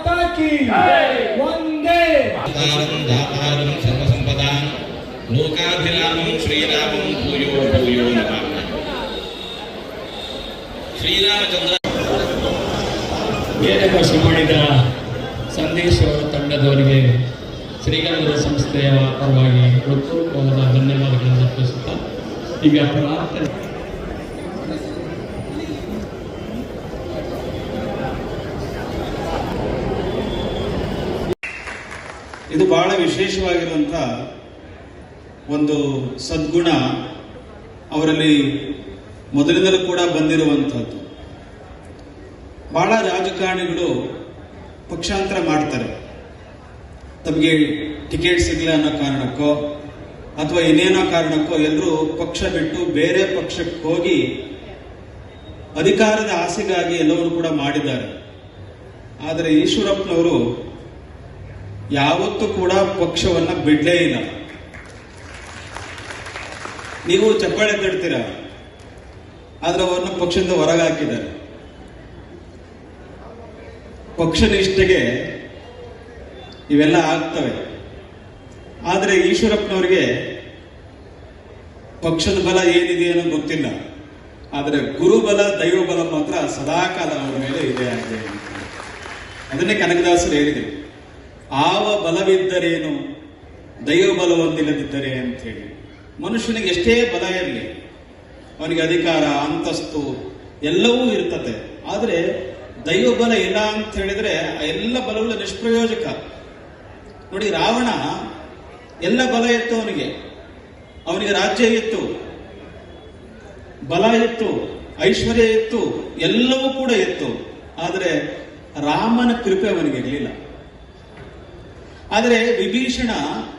ಮಾತಾ ಕಿ ವಂದೇ दातारं सर्वसंपदां लोकाभिरामं श्रीरामं भूयो भूयो नमामि। ಶ್ರೀರಾಮಚಂದ್ರ ವೇದ ಭಾಷೆ ಮಾಡಿದ ಸಂದೇಶ್ ಅವರ ತಂಡದವರಿಗೆ ಶ್ರೀಗಂಧದ ಸಂಸ್ಥೆಯ ಪರವಾಗಿ ಹೃತ್ಪೂರ್ವಕವಾದ ಧನ್ಯವಾದಗಳನ್ನು ಅರ್ಪಿಸುತ್ತಾ ಈಗ ಪ್ರಾರ್ಥನೆ. ಇದು ಬಹಳ ವಿಶೇಷವಾಗಿರುವಂಥ ಒಂದು ಸದ್ಗುಣ ಅವರಲ್ಲಿ ಮೊದಲಿಂದಲೂ ಕೂಡ ಬಂದಿರುವಂಥದ್ದು. ಬಹಳ ರಾಜಕಾರಣಿಗಳು ಪಕ್ಷಾಂತರ ಮಾಡ್ತಾರೆ, ತಮಗೆ ಟಿಕೆಟ್ ಸಿಗಲ್ಲ ಅನ್ನೋ ಕಾರಣಕ್ಕೋ ಅಥವಾ ಇನ್ನೇನೋ ಕಾರಣಕ್ಕೋ ಎಲ್ಲರೂ ಪಕ್ಷ ಬಿಟ್ಟು ಬೇರೆ ಪಕ್ಷಕ್ಕೆ ಹೋಗಿ ಅಧಿಕಾರದ ಆಸೆಗಾಗಿ ಎಲ್ಲವನ್ನೂ ಕೂಡ ಮಾಡಿದ್ದಾರೆ. ಆದರೆ ಈಶ್ವರಪ್ಪನವರು ಯಾವತ್ತೂ ಕೂಡ ಪಕ್ಷವನ್ನ ಬಿಡಲೇ ಇಲ್ಲ. ನೀವು ಚಪ್ಪಾಳೆ ತಡ್ತೀರಾ, ಆದ್ರೆ ಅವರನ್ನು ಪಕ್ಷದಿಂದ ಹೊರಗೆ ಹಾಕಿದ್ದಾರೆ. ಪಕ್ಷ ನಿಷ್ಠೆಗೆ ಇವೆಲ್ಲ ಆಗ್ತವೆ. ಆದರೆ ಈಶ್ವರಪ್ಪನವರಿಗೆ ಪಕ್ಷದ ಬಲ ಏನಿದೆ ಅನ್ನೋ ಗೊತ್ತಿಲ್ಲ, ಆದರೆ ಗುರುಬಲ ದೈವಬಲ ಮಾತ್ರ ಸದಾಕಾಲ ಅವರ ಮೇಲೆ ಇದೆ ಆಗಿದೆ. ಅದನ್ನೇ ಕನಕದಾಸರು ಹೇಳಿದರು, ಆವ ಬಲವಿದ್ದರೇನು ದೈವ ಬಲ ಹೊಂದಿಲ್ಲದಿದ್ದರೆ ಅಂತ ಹೇಳಿ. ಮನುಷ್ಯನಿಗೆ ಎಷ್ಟೇ ಬಲ ಇರಲಿ, ಅವನಿಗೆ ಅಧಿಕಾರ ಅಂತಸ್ತು ಎಲ್ಲವೂ ಇರ್ತದೆ, ಆದರೆ ದೈವ ಬಲ ಇಲ್ಲ ಅಂತ ಹೇಳಿದ್ರೆ ಆ ಎಲ್ಲ ಬಲಗಳು ನಿಷ್ಪ್ರಯೋಜಕ. ನೋಡಿ, ರಾವಣ ಎಲ್ಲ ಬಲ ಇತ್ತು, ಅವನಿಗೆ ರಾಜ್ಯ ಇತ್ತು, ಬಲ ಇತ್ತು, ಐಶ್ವರ್ಯ ಇತ್ತು, ಎಲ್ಲವೂ ಕೂಡ ಇತ್ತು. ಆದರೆ ರಾಮನ ಕೃಪೆ ಅವನಿಗೆ ಇರಲಿಲ್ಲ. ಆದರೆ ವಿಭೀಷಣ